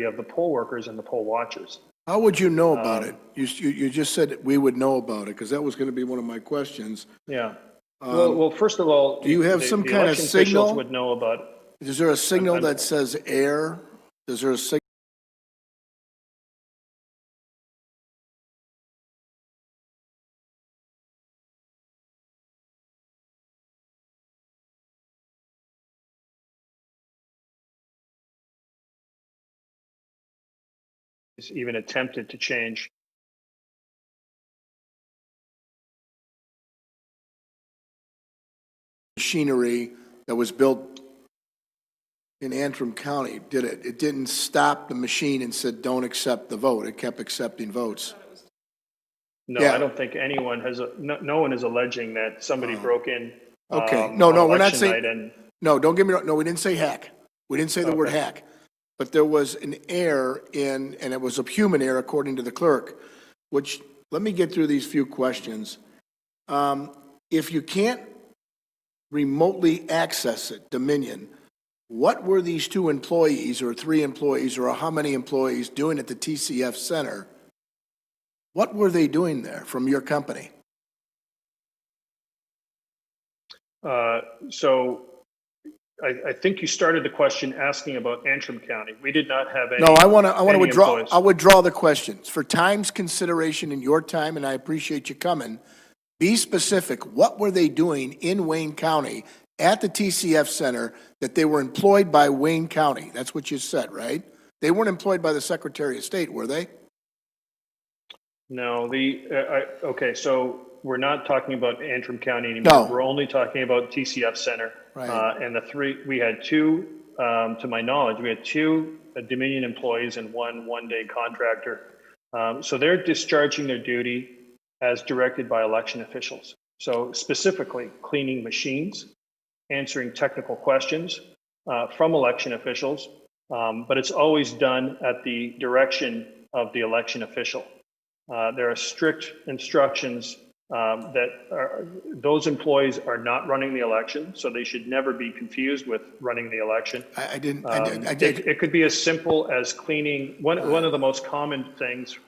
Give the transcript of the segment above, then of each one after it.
of the poll workers and the poll watchers. How would you know about it? You just said we would know about it, because that was going to be one of my questions. Yeah. Well, first of all, do you have some kind of election signal? officials would know about it. Is there a signal that says air? Is there a signal? Is even attempted to change. Machinery that was built in Antrim County, did it? It didn't stop the machine and said, don't accept the vote. It kept accepting votes. No, Yeah. I don't think anyone has, no one is alleging that somebody broke in. Okay. No, we're not saying, and, no, don't get me wrong. No, we didn't say hack. We didn't say the word hack. But there was an error in, and it was a human error according to the clerk, which, let me get through these few questions. If you can't remotely access it, Dominion, what were these 2 employees or 3 employees or how many employees doing at the TCF Center? What were they doing there from your company? So I think you started the question asking about Antrim County. We did not have any. No, I want to withdraw. Employees. I'll withdraw the questions for time's consideration in your time, and I appreciate you coming. Be specific. What were they doing in Wayne County at the TCF Center that they were employed by Wayne County? That's what you said, right? They weren't employed by the Secretary of State, were they? No, okay, so we're not talking about Antrim County anymore. No. We're only talking about TCF Center. Right. And we had 2, to my knowledge, we had 2 Dominion employees and one-day contractor. So they're discharging their duty as directed by election officials. So specifically cleaning machines, answering technical questions from election officials, but it's always done at the direction of the election official. There are strict instructions those employees are not running the election, so they should never be confused with running the election. I did. It could be as simple as cleaning. One of the most common things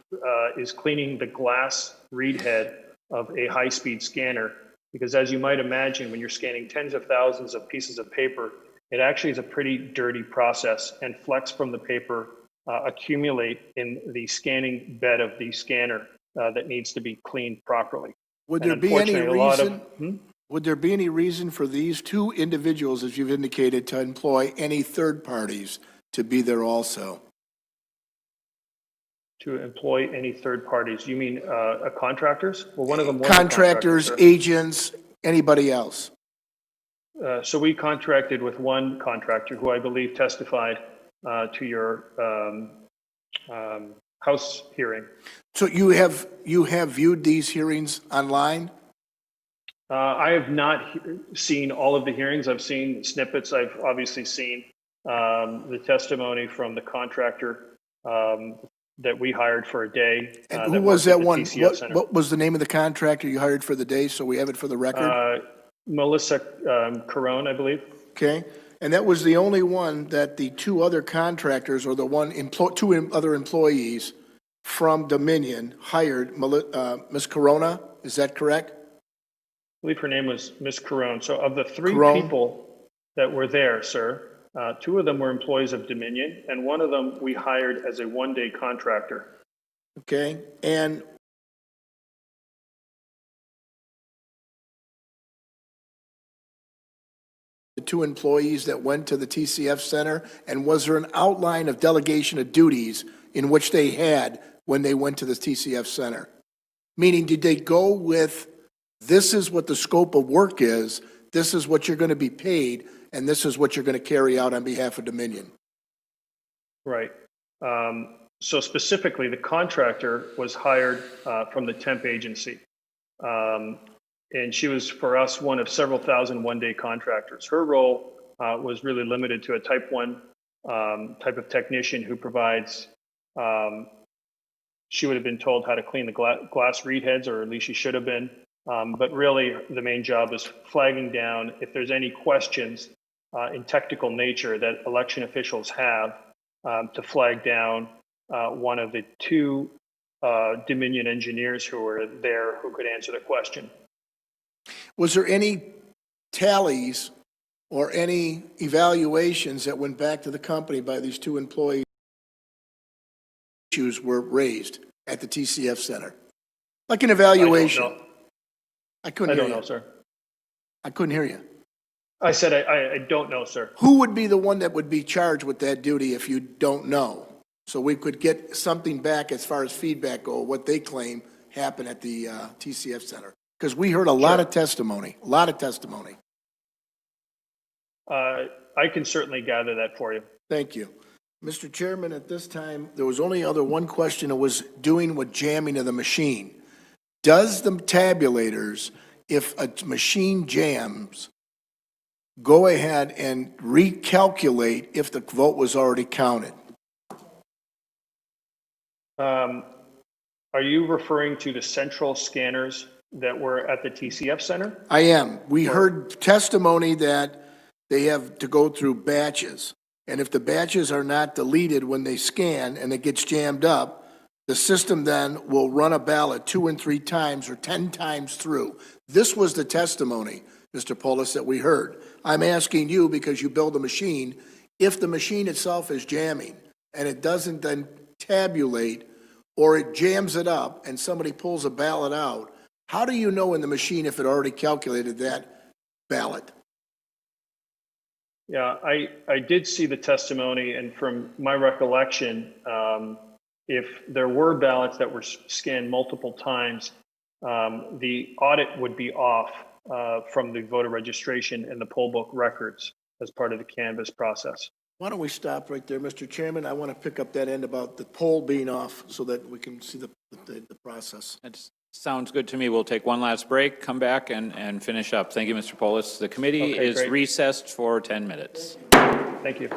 is cleaning the glass read head of a high-speed scanner, because as you might imagine, when you're scanning tens of thousands of pieces of paper, it actually is a pretty dirty process, and flecks from the paper accumulate in the scanning bed of the scanner that needs to be cleaned properly. Would there be any reason? Would there be any reason for these 2 individuals, as you've indicated, to employ any third parties to be there also? To employ any third parties? You mean contractors? Well, one of them was contractors, agents, anybody else. So we contracted with one contractor who I believe testified to your House hearing. So you have viewed these hearings online? I have not seen all of the hearings. I've seen snippets. I've obviously seen the testimony from the contractor that we hired for a day. And who was that one? What was the name of the contractor you hired for the day, so we have it for the record? Melissa Carone, I believe. Okay. And that was the only one that the 2 other contractors or the 2 other employees from Dominion hired, Ms. Corona, is that correct? I believe her name was Ms. Carone. So of the 3 Carone. people that were there, sir, 2 of them were employees of Dominion, and one of them we hired as a one-day contractor. Okay. And the 2 employees that went to the TCF Center, and was there an outline of delegation of duties in which they had when they went to the TCF Center? Meaning, did they go with, this is what the scope of work is, this is what you're going to be paid, and this is what you're going to carry out on behalf of Dominion? Right. So specifically, the contractor was hired from the temp agency. And she was, for us, one of several thousand one-day contractors. Her role was really limited to a type 1 type of technician who provides, she would have been told how to clean the glass read heads, or at least she should have been. But really, the main job is flagging down if there's any questions in technical nature that election officials have to flag down one of the two Dominion engineers who were there who could answer the question. Was there any tallies or any evaluations that went back to the company by these two employees? Issues were raised at the TCF Center? Like an evaluation? I couldn't hear you. I don't know, sir. I couldn't hear you. I said I don't know, sir. Who would be the one that would be charged with that duty if you don't know? So we could get something back as far as feedback go, what they claim happened at the TCF Center. Because we heard a lot of testimony, a lot of testimony. I can certainly gather that for you. Thank you. Mr. Chairman, at this time, there was only one question that was doing with jamming of the machine. Does the tabulators, if a machine jams, go ahead and recalculate if the vote was already counted? Are you referring to the central scanners that were at the TCF Center? I am. We heard testimony that they have to go through batches. And if the batches are not deleted when they scan and it gets jammed up, the system then will run a ballot 2 and 3 times or 10 times through. This was the testimony, Mr. Polis, that we heard. I'm asking you, because you build a machine, if the machine itself is jamming and it doesn't then tabulate, or it jams it up and somebody pulls a ballot out, how do you know in the machine if it already calculated that ballot? Yeah, I did see the testimony, and from my recollection, if there were ballots that were scanned multiple times, the audit would be off from the voter registration and the poll book records as part of the canvass process. Why don't we stop right there, Mr. Chairman? I want to pick up that end about the poll being off so that we can see the process. That sounds good to me. We'll take one last break, come back, and finish up. Thank you, Mr. Polis. The committee is recessed for 10 minutes. Thank you.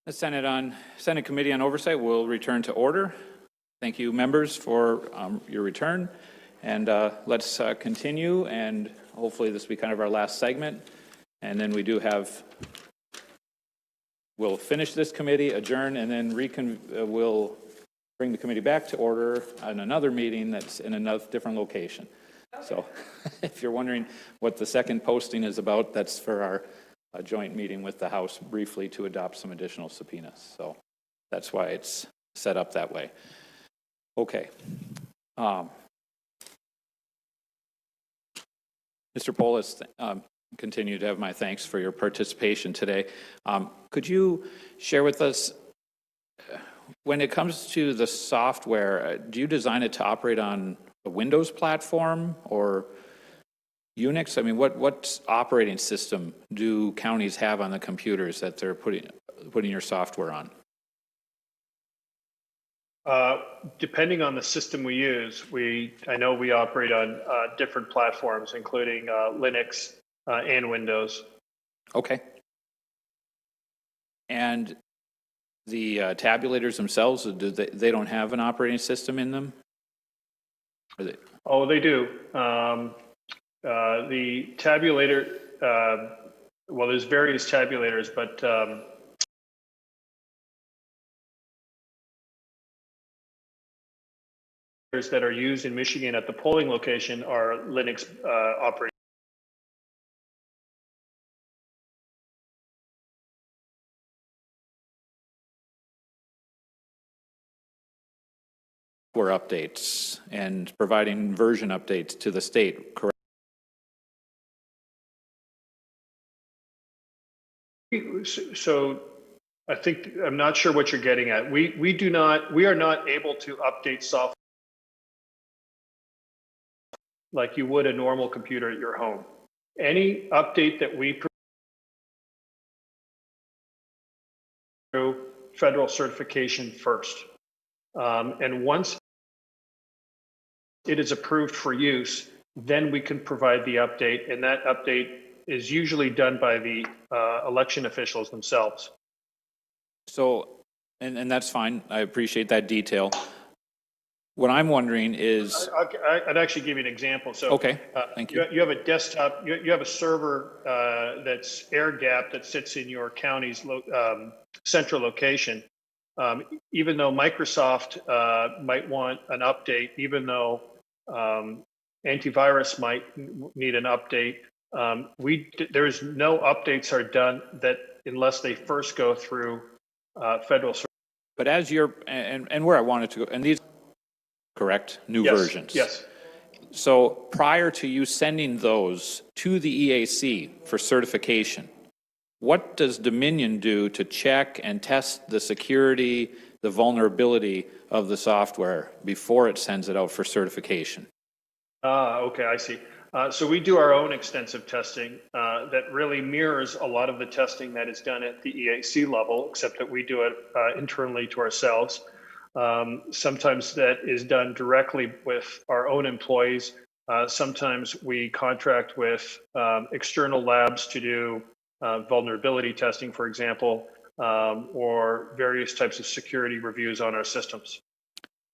The Senate Committee on Oversight will return to order. Thank you, members, for your return. And let's continue, and hopefully this will be kind of our last segment. And then we do have, we'll finish this committee, adjourn, and then we'll bring the committee back to order on another meeting that's in another different location. So if you're wondering what the second posting is about, that's for our joint meeting with the House briefly to adopt some additional subpoenas. So that's why it's set up that way. Okay. Mr. Polis, continue to have my thanks for your participation today. Could you share with us, when it comes to the software, do you design it to operate on a Windows platform or Unix? I mean, what operating system do counties have on the computers that they're putting your software on? Depending on the system we use, I know we operate on different platforms, including Linux and Windows. Okay. And the tabulators themselves, they don't have an operating system in them? Oh, they do. The tabulator, well, there's various tabulators, but that are used in Michigan at the polling location are Linux operating. Updates and providing version updates to the state, correct? So I think, I'm not sure what you're getting at. We are not able to update software like you would a normal computer at your home. Any update that we through federal certification first. And once it is approved for use, then we can provide the update, and that update is usually done by the election officials themselves. So, and that's fine. I appreciate that detail. What I'm wondering is... I'd actually give you an example. So, okay, thank you. You have a desktop, you have a server that's air-gapped that sits in your county's central location. Even though Microsoft might want an update, even though antivirus might need an update, there's no updates are done that unless they first go through federal. But as you're, and where I wanted to go, and these correct new versions. Yes. So prior to you sending those to the EAC for certification, what does Dominion do to check and test the security, the vulnerability of the software before it sends it out for certification? Okay, I see. So we do our own extensive testing that really mirrors a lot of the testing that is done at the EAC level, except that we do it internally to ourselves. Sometimes that is done directly with our own employees. Sometimes we contract with external labs to do vulnerability testing, for example, or various types of security reviews on our systems.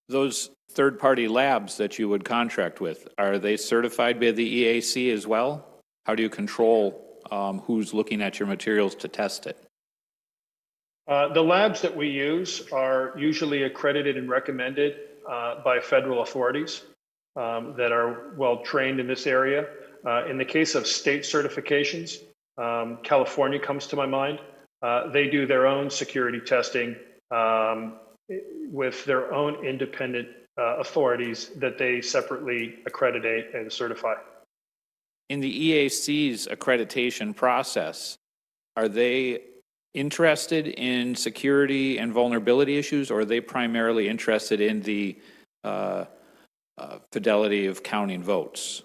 Those third-party labs that you would contract with, are they certified by the EAC as well? How do you control who's looking at your materials to test it? The labs that we use are usually accredited and recommended by federal authorities that are well trained in this area. In the case of state certifications, California comes to my mind. They do their own security testing with their own independent authorities that they separately accreditate and certify. In the EAC's accreditation process, are they interested in security and vulnerability issues, or are they primarily interested in the fidelity of counting votes?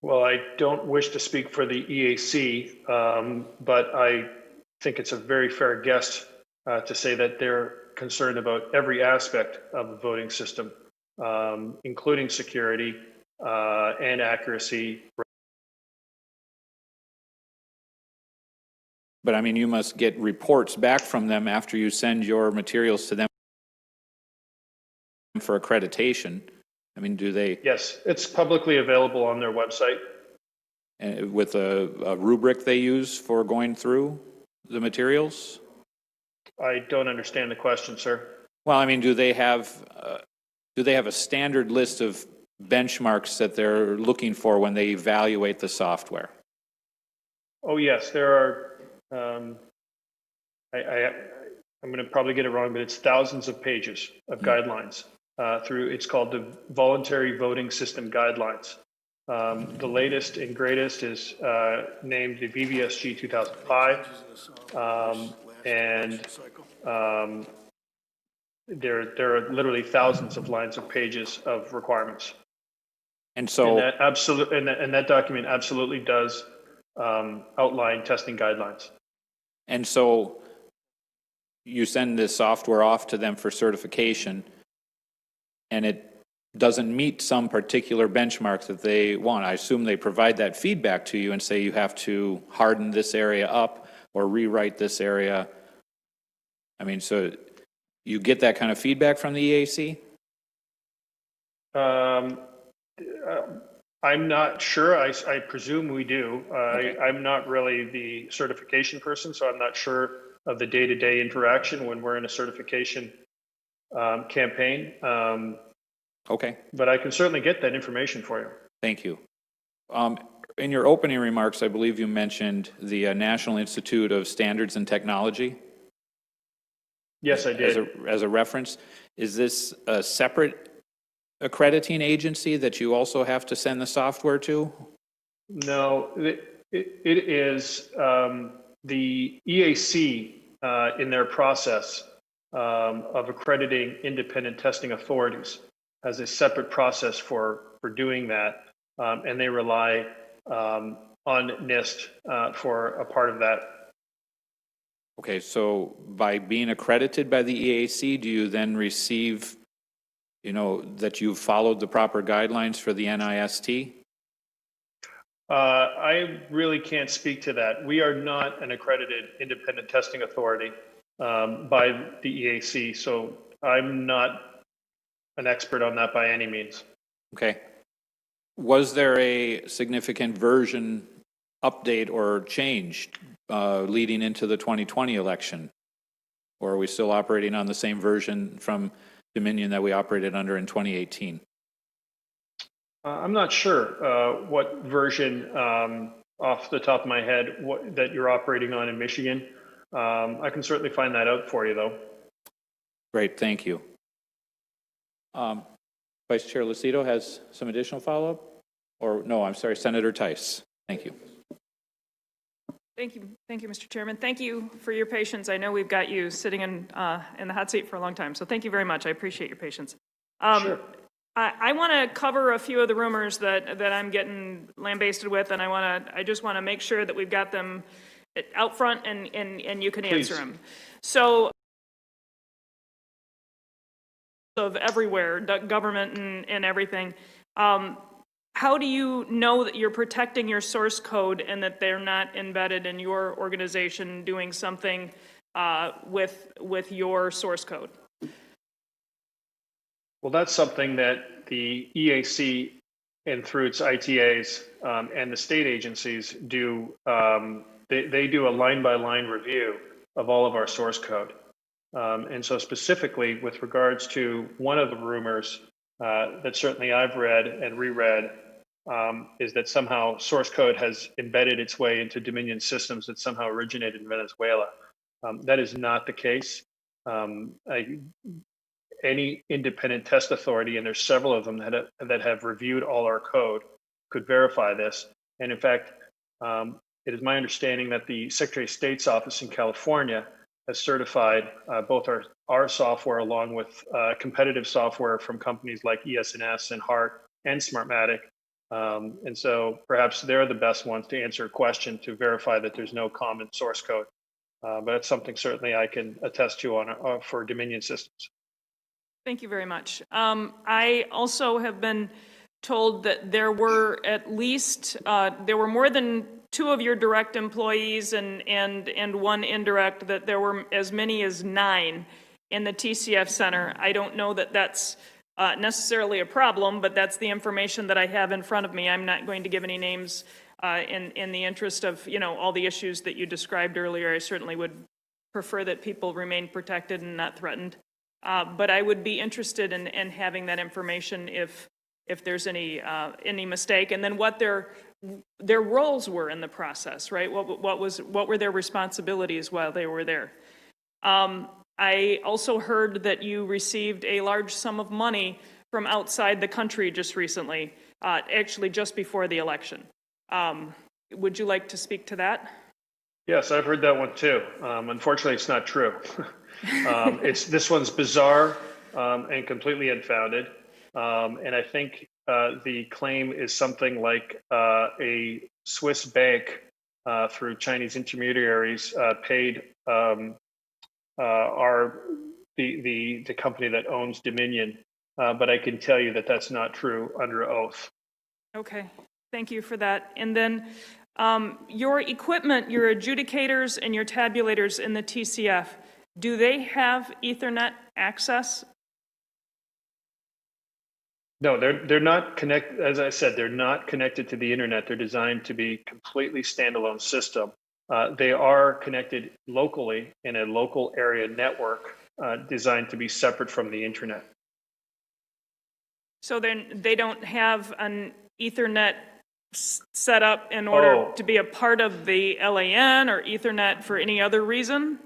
Well, I don't wish to speak for the EAC, but I think it's a very fair guess to say that they're concerned about every aspect of the voting system, including security and accuracy. But I mean, you must get reports back from them after you send your materials to them for accreditation. I mean, do they, Yes, it's publicly available on their website. with a rubric they use for going through the materials? I don't understand the question, sir. Well, I mean, do they have a standard list of benchmarks that they're looking for when they evaluate the software? Oh, yes, there are, I'm going to probably get it wrong, but it's thousands of pages of guidelines it's called the Voluntary Voting System Guidelines. The latest and greatest is named the VVSG 2005, and there are literally thousands of lines of pages of requirements. And so, And that document absolutely does outline testing guidelines. and so you send this software off to them for certification, and it doesn't meet some particular benchmarks that they want. I assume they provide that feedback to you and say you have to harden this area up or rewrite this area. I mean, so you get that kind of feedback from the EAC? I'm not sure. I presume we do. Okay. I'm not really the certification person, so I'm not sure of the day-to-day interaction when we're in a certification campaign. Okay, But I can certainly get that information for you. thank you. In your opening remarks, I believe you mentioned the National Institute of Standards and Technology. Yes, I did. As a reference. Is this a separate accrediting agency that you also have to send the software to? No, it is the EAC in their process of accrediting independent testing authorities has a separate process for doing that, and they rely on NIST for a part of that. Okay, so by being accredited by the EAC, do you then receive, that you've followed the proper guidelines for the NIST? I really can't speak to that. We are not an accredited independent testing authority by the EAC, so I'm not an expert on that by any means. Okay. Was there a significant version update or change leading into the 2020 election? Or are we still operating on the same version from Dominion that we operated under in 2018? I'm not sure what version off the top of my head that you're operating on in Michigan. I can certainly find that out for you, though. Great, thank you. Vice Chair Lucido has some additional follow-up? Or no, I'm sorry, Senator Tice. Thank you. Thank you, Mr. Chairman. Thank you for your patience. I know we've got you sitting in the hot seat for a long time, so thank you very much. I appreciate your patience. Sure. I want to cover a few of the rumors that I'm getting lambasted with, and I just want to make sure that we've got them out front and you can answer them. So, of everywhere, government and everything. How do you know that you're protecting your source code and that they're not embedded in your organization doing something with your source code? Well, that's something that the EAC and through its ITAs and the state agencies do. They do a line-by-line review of all of our source code. And so specifically with regards to one of the rumors that certainly I've read and reread is that somehow source code has embedded its way into Dominion systems that somehow originated in Venezuela. That is not the case. Any independent test authority, and there's several of them that have reviewed all our code, could verify this. And in fact, it is my understanding that the Secretary of State's office in California has certified both our software along with competitive software from companies like ES&S and HART and Smartmatic. And so perhaps they're the best ones to answer a question to verify that there's no common source code. But it's something certainly I can attest to for Dominion systems. Thank you very much. I also have been told that there were at least, there were more than 2 of your direct employees and 1 indirect, that there were as many as 9 in the TCF Center. I don't know that that's necessarily a problem, but that's the information that I have in front of me. I'm not going to give any names in the interest of, you know, all the issues that you described earlier. I certainly would prefer that people remain protected and not threatened. But I would be interested in having that information if there's any mistake, and then what their roles were in the process, right? What were their responsibilities while they were there? I also heard that you received a large sum of money from outside the country just recently, actually just before the election. Would you like to speak to that? Yes, I've heard that one too. Unfortunately, it's not true. This one's bizarre and completely unfounded. And I think the claim is something like a Swiss bank through Chinese intermediaries paid the company that owns Dominion. But I can tell you that that's not true under oath. Okay, thank you for that. And then your equipment, your adjudicators and your tabulators in the TCF, do they have Ethernet access? No, they're not connected. As I said, they're not connected to the internet. They're designed to be completely standalone system. They are connected locally in a local area network designed to be separate from the internet. So then they don't have an Ethernet set up in order to be a part of the LAN or Ethernet for any other reason?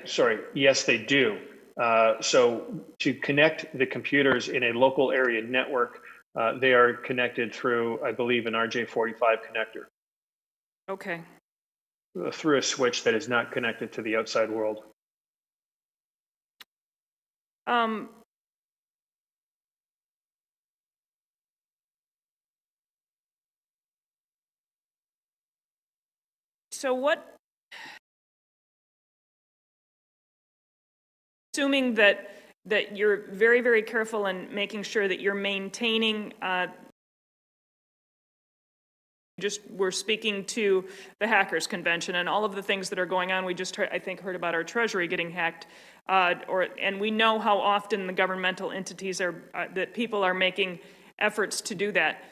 Sorry. Yes, they do. So to connect the computers in a local area network, they are connected through, I believe, an RJ45 connector. Okay. Through a switch that is not connected to the outside world. So what, assuming that you're very, very careful in making sure that you're maintaining, we're speaking to the hackers convention and all of the things that are going on. We just heard, I think, heard about our treasury getting hacked, and we know how often the governmental entities that people are making efforts to do that.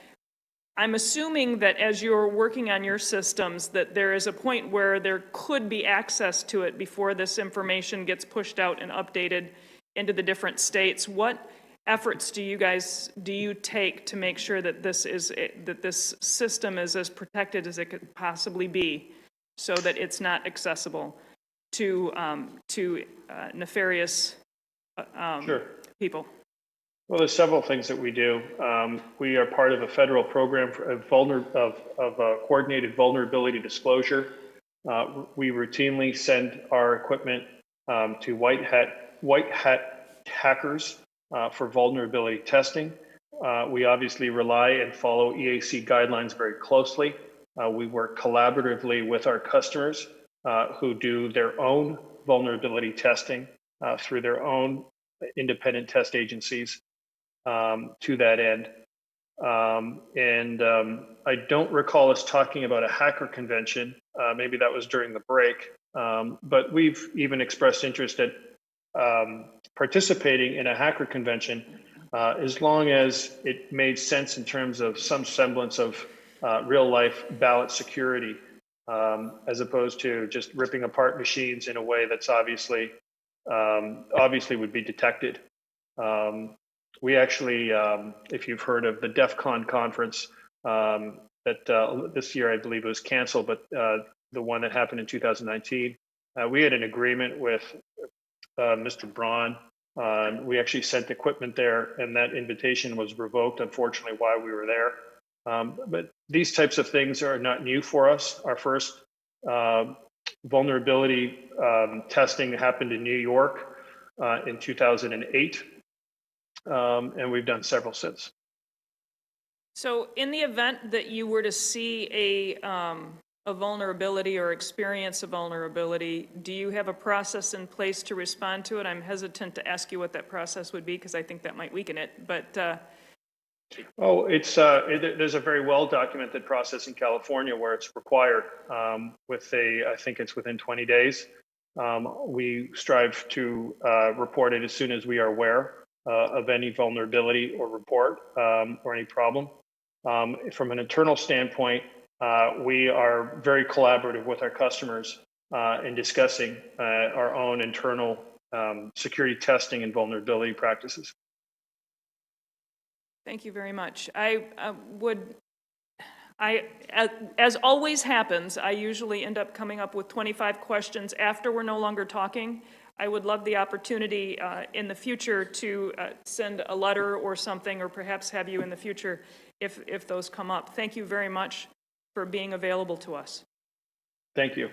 I'm assuming that as you're working on your systems, that there is a point where there could be access to it before this information gets pushed out and updated into the different states. What efforts do you take to make sure that this system is as protected as it could possibly be, so that it's not accessible to nefarious people? Well, there's several things that we do. We are part of a federal program of coordinated vulnerability disclosure. We routinely send our equipment to white hat hackers for vulnerability testing. We obviously rely and follow EAC guidelines very closely. We work collaboratively with our customers who do their own vulnerability testing through their own independent test agencies. To that end. I don't recall us talking about a hacker convention. Maybe that was during the break. But we've even expressed interest at participating in a hacker convention as long as it made sense in terms of some semblance of real life ballot security, as opposed to just ripping apart machines in a way that's obviously would be detected. We actually, if you've heard of the DEF CON conference, that this year I believe it was canceled, but the one that happened in 2019, we had an agreement with Mr. Braun. We actually sent equipment there, and that invitation was revoked, unfortunately, while we were there. But these types of things are not new for us. Our first vulnerability testing happened in New York in 2008. And we've done several since. So in the event that you were to see a vulnerability or experience a vulnerability, do you have a process in place to respond to it? I'm hesitant to ask you what that process would be because I think that might weaken it. But Oh, there's a very well documented process in California where it's required I think it's within 20 days. We strive to report it as soon as we are aware of any vulnerability or report or any problem. From an internal standpoint, we are very collaborative with our customers in discussing our own internal security testing and vulnerability practices. Thank you very much. As always happens, I usually end up coming up with 25 questions after we're no longer talking. I would love the opportunity in the future to send a letter or something, or perhaps have you in the future if those come up. Thank you very much for being available to us. Thank you.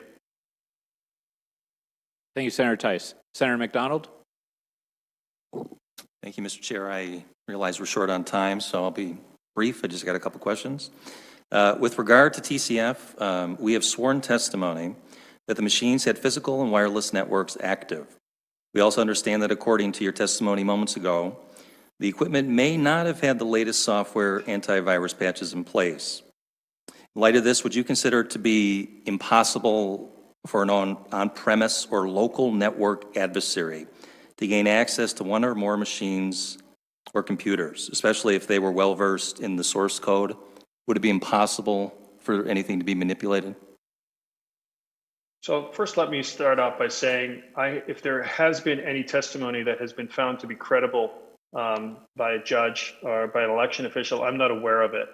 Thank you, Senator Tice. Senator McDonald? Thank you, Mr. Chair. I realize we're short on time, so I'll be brief. I just got a couple questions. With regard to TCF, we have sworn testimony that the machines had physical and wireless networks active. We also understand that according to your testimony moments ago, the equipment may not have had the latest software antivirus patches in place. In light of this, would you consider it to be impossible for an on-premise or local network adversary to gain access to one or more machines or computers, especially if they were well-versed in the source code? Would it be impossible for anything to be manipulated? So first, let me start off by saying, if there has been any testimony that has been found to be credible by a judge or by an election official, I'm not aware of it.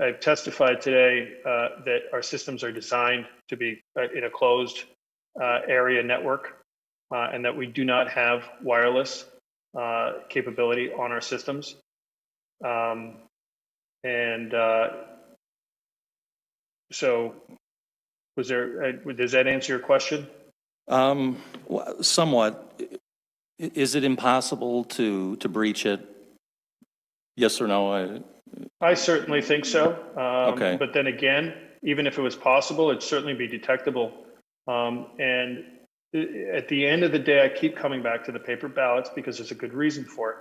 I've testified today that our systems are designed to be in a closed area network, and that we do not have wireless capability on our systems. So does that answer your question? Somewhat. Is it impossible to breach it? Yes or no? I certainly think so. Okay. But then again, even if it was possible, it'd certainly be detectable. And at the end of the day, I keep coming back to the paper ballots because there's a good reason for it.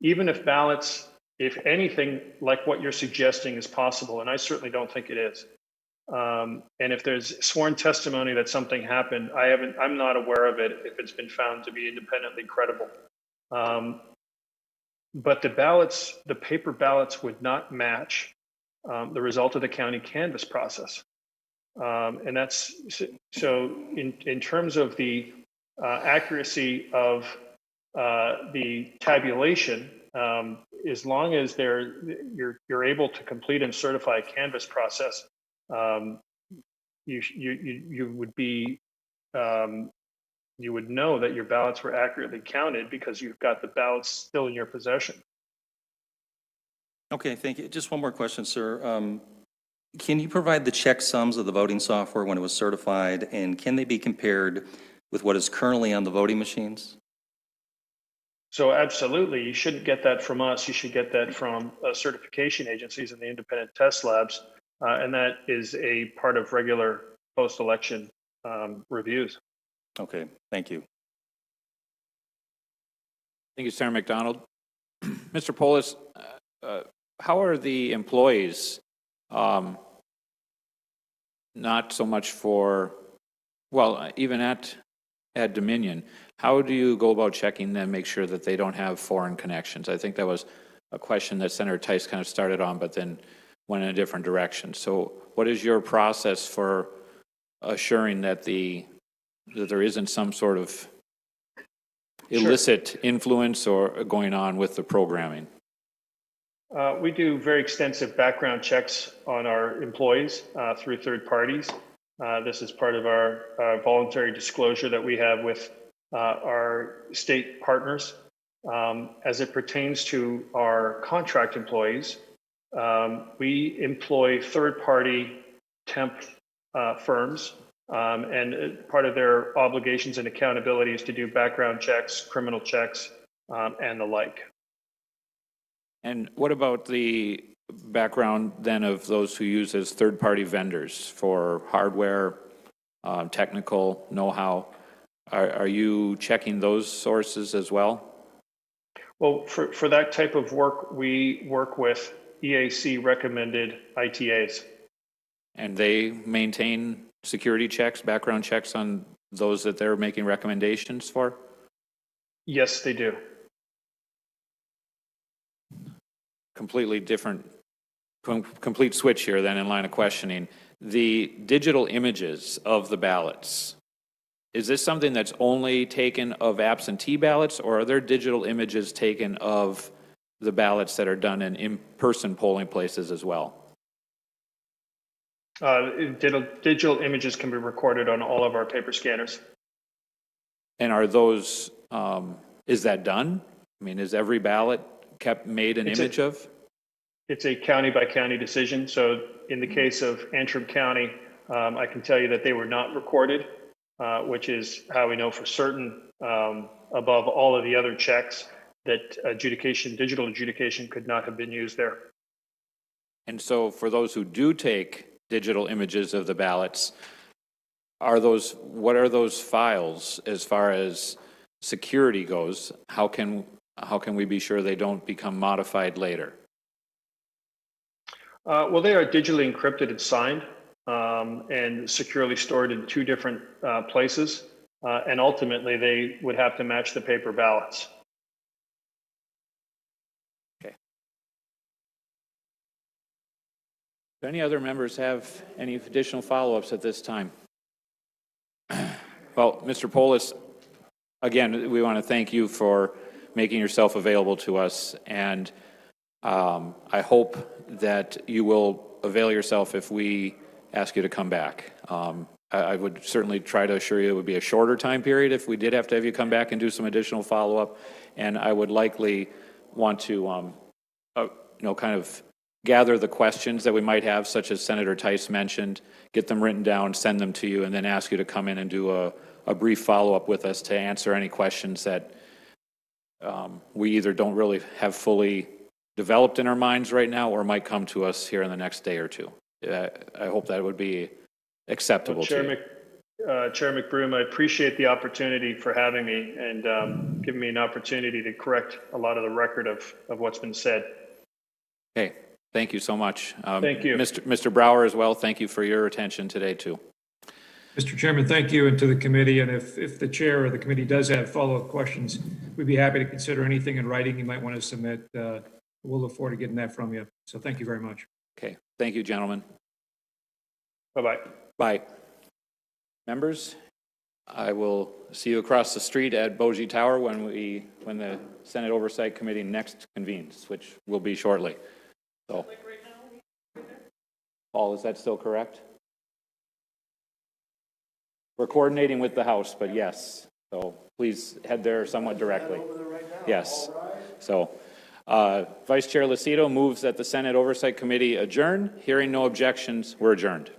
Even if ballots, if anything like what you're suggesting is possible, and I certainly don't think it is, and if there's sworn testimony that something happened, I'm not aware of it if it's been found to be independently credible. But the paper ballots would not match the result of the county canvass process. And that's so in terms of the accuracy of the tabulation, as long as you're able to complete and certify a canvass process, you would know that your ballots were accurately counted because you've got the ballots still in your possession. Okay, thank you. Just one more question, sir. Can you provide the checksums of the voting software when it was certified, and can they be compared with what is currently on the voting machines? So absolutely, you shouldn't get that from us. You should get that from certification agencies and the independent test labs, and that is a part of regular post-election reviews. Okay, thank you. Thank you, Senator McDonald. Mr. Polis, how are the employees, not so much for, well, even at Dominion, how do you go about checking them, make sure that they don't have foreign connections? I think that was a question that Senator Tice kind of started on, but then went in a different direction. So what is your process for assuring that there isn't some sort of illicit influence or going on with the programming? We do very extensive background checks on our employees through third parties. This is part of our voluntary disclosure that we have with our state partners. As it pertains to our contract employees, we employ third-party temp firms, and part of their obligations and accountability is to do background checks, criminal checks, and the like. And what about the background then of those who use as third-party vendors for hardware, technical know-how? Are you checking those sources as well? Well, for that type of work, we work with EAC recommended ITAs. And they maintain security checks, background checks on those that they're making recommendations for? Yes, they do. Completely different, complete switch here then in line of questioning. The digital images of the ballots, is this something that's only taken of absentee ballots, or are there digital images taken of the ballots that are done in in-person polling places as well? Digital images can be recorded on all of our paper scanners. And are those, is that done? I mean, is every ballot made an image of? It's a county by county decision. So in the case of Antrim County, I can tell you that they were not recorded, which is how we know for certain, above all of the other checks, that digital adjudication could not have been used there. And so for those who do take digital images of the ballots, what are those files as far as security goes? How can we be sure they don't become modified later? Well, they are digitally encrypted and signed, and securely stored in 2 different places. And ultimately, they would have to match the paper ballots. Okay. Do any other members have any additional follow-ups at this time? Well, Mr. Polis, again, we want to thank you for making yourself available to us, and I hope that you will avail yourself if we ask you to come back. I would certainly try to assure you it would be a shorter time period if we did have to have you come back and do some additional follow-up, and I would likely want to, kind of gather the questions that we might have, such as Senator Tice mentioned, get them written down, send them to you, and then ask you to come in and do a brief follow-up with us to answer any questions that we either don't really have fully developed in our minds right now or might come to us here in the next day or two. I hope that would be acceptable to you. Chair McBroom, I appreciate the opportunity for having me and giving me an opportunity to correct a lot of the record of what's been said. Okay, thank you so much. Thank you. Mr. Brower as well, thank you for your attention today too. Mr. Chairman, thank you, and to the committee. And if the chair or the committee does have follow-up questions, we'd be happy to consider anything in writing you might want to submit. We'll look forward to getting that from you. So thank you very much. Okay, thank you, gentlemen. Bye-bye. Bye. Members, I will see you across the street at Bogie Tower when the Senate Oversight Committee next convenes, which will be shortly. So, Paul, is that still correct? We're coordinating with the House, but yes. So please head there somewhat directly. Yes. So, Vice Chair Lucido moves that the Senate Oversight Committee adjourn. Hearing no objections, we're adjourned.